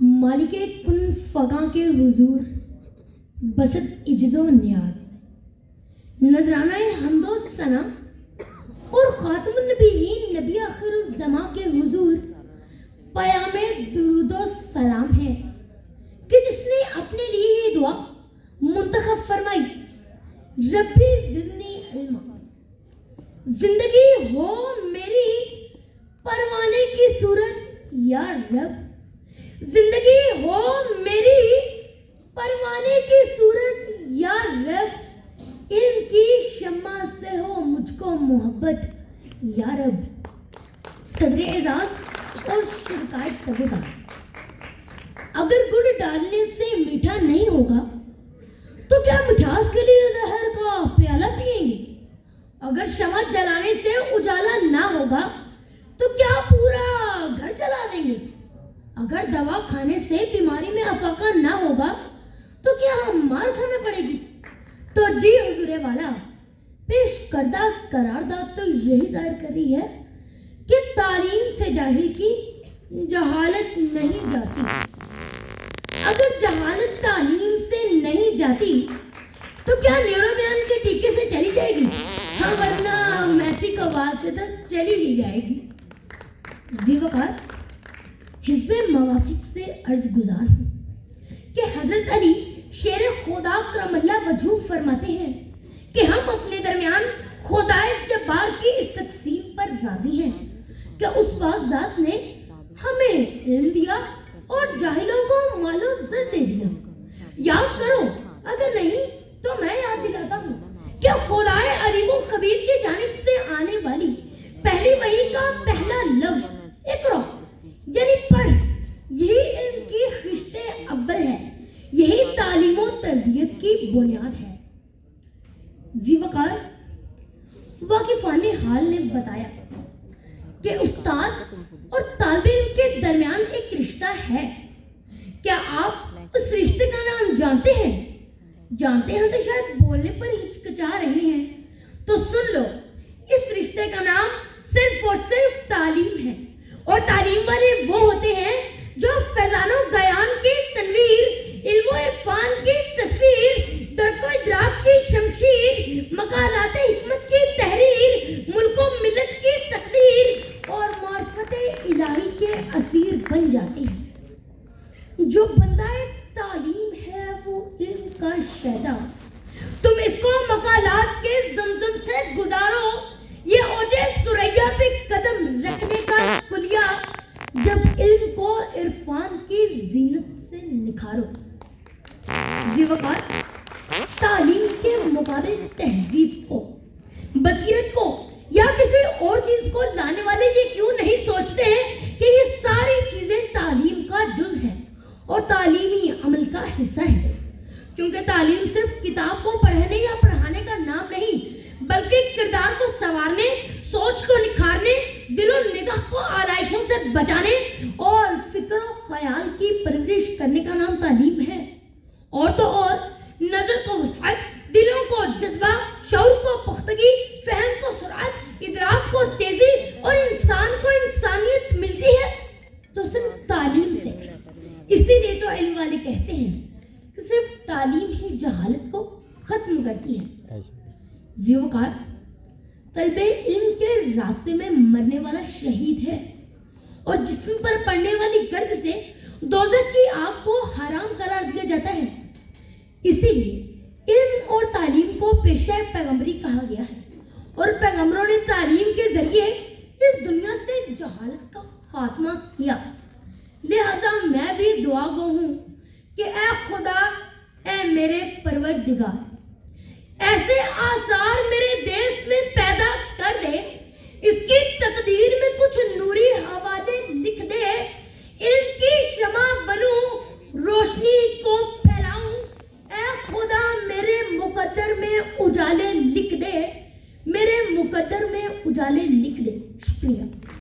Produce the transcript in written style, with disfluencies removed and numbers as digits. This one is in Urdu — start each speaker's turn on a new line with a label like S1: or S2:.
S1: مالک کن فغاں کے حضور بسط عجز و نیاز، نذرانہ حمد و ثنا اور خاتم النبیین نبی آخر الزماں کے حضور پیام درود و سلام ہے کہ جس نے اپنے لیے یہ دعا منتخب فرمائی: ربی زدنی علما، زندگی ہو میری پروانے کی صورت یا رب، زندگی ہو میری پروانے کی صورت یا رب، علم کی شمع سے ہو مجھ کو محبت یا رب۔ صدر اعزاز اور شرکائے تبداس، اگر گڑ ڈالنے سے میٹھا نہیں ہوگا تو کیا مٹھاس کے لیے زہر کا پیالہ پیئیں گے؟ اگر شمع جلانے سے اجالا نہ ہوگا تو کیا پورا گھر جلا دیں گے؟ اگر دوا کھانے سے بیماری میں افاقہ نہ ہوگا تو کیا ہم مار کھانا پڑے گی؟ تو جی حضور والا، پیش کردہ قرارداد تو یہی ظاہر کر رہی ہے کہ تعلیم سے جاہل کی جہالت نہیں جاتی۔ اگر جہالت تعلیم سے نہیں جاتی تو کیا نیورو بیان کے ٹیکے سے چلی جائے گی؟ ہاں، ورنہ میتھی قوال سے تو چلی ہی جائے گی۔ ذی وقار حزب موافق سے عرض گزار ہوں کہ حضرت علی شیر خدا کرم اللہ وجہہ فرماتے ہیں کہ ہم اپنے درمیان خدائے جبار کی اس تقسیم پر راضی ہیں کہ اس پاک ذات نے ہمیں علم دیا اور جاہلوں کو مال و زر دے دیا۔ یاد کرو، اگر نہیں تو میں یاد دلاتا ہوں کہ خدائے علیم و خبیر کی جانب سے آنے والی پہلی وحی کا پہلا لفظ اقرا یعنی پڑھ، یہی علم کی خشت اول ہے، یہی تعلیم و تربیت کی بنیاد ہے۔ ذی وقار واقفان حال نے بتایا کہ استاد اور طالب علم کے درمیان ایک رشتہ ہے۔ کیا آپ اس رشتے کا نام جانتے ہیں؟ جانتے ہیں تو شاید بولنے پر ہچکچا رہے ہیں، تو سن لو، اس رشتے کا نام صرف اور صرف تعلیم ہے، اور تعلیم والے وہ ہوتے ہیں جو فیضان و گیان کی تنویر، علم و عرفان کی تصویر، درک و ادراک کی شمشیر، مقالات حکمت کی تحریر، ملک و ملت کی تقدیر اور معرفت الہی کے اسیر بن جاتے ہیں۔ جو بندہ تعلیم ہے وہ علم کا شہدا، تم اس کو مقالات کے زمزم سے گزارو، یہ اوجے سریا پہ قدم رکھنے کا کلیہ، جب علم کو عرفان کی زینت سے نکھارو۔ ذی وقار تعلیم کے مقابل تہذیب کو، بصیرت کو یا کسی اور چیز کو لانے والے یہ کیوں نہیں سوچتے ہیں کہ یہ ساری چیزیں تعلیم کا جز ہیں اور تعلیمی عمل کا حصہ ہے؟ کیونکہ تعلیم صرف کتاب کو پڑھنے یا پڑھانے کا نام نہیں، بلکہ کردار کو سنوارنے، سوچ کو نکھارنے، دل و نگاہ کو آلائشوں سے بچانے اور فکر و خیال کی پرورش کرنے کا نام تعلیم ہے۔ اور تو اور نظر کو وسعت، دلوں کو جذبہ، شعور کو پختگی، فہم کو سرعت، ادراک کو تیزی اور انسان کو انسانیت ملتی ہے تو صرف تعلیم سے۔ اسی لیے تو علم والے کہتے ہیں کہ صرف تعلیم ہی جہالت کو ختم کرتی ہے۔ ذی وقار طلب علم کے راستے میں مرنے والا شہید ہے، اور جسم پر پڑنے والی گرد سے دوزخ کی آگ کو حرام قرار دیا جاتا ہے۔ اسی لیے علم اور تعلیم کو پیشہ پیغمبری کہا گیا ہے، اور پیغمبروں نے تعلیم کے ذریعے اس دنیا سے جہالت کا خاتمہ کیا۔ لہذا میں بھی دعا گو ہوں کہ اے خدا، اے میرے پروردگار، ایسے آثار میرے دیش میں پیدا کر دے، اس کی تقدیر میں کچھ نوری حوالے لکھ دے، علم کی شمع بنوں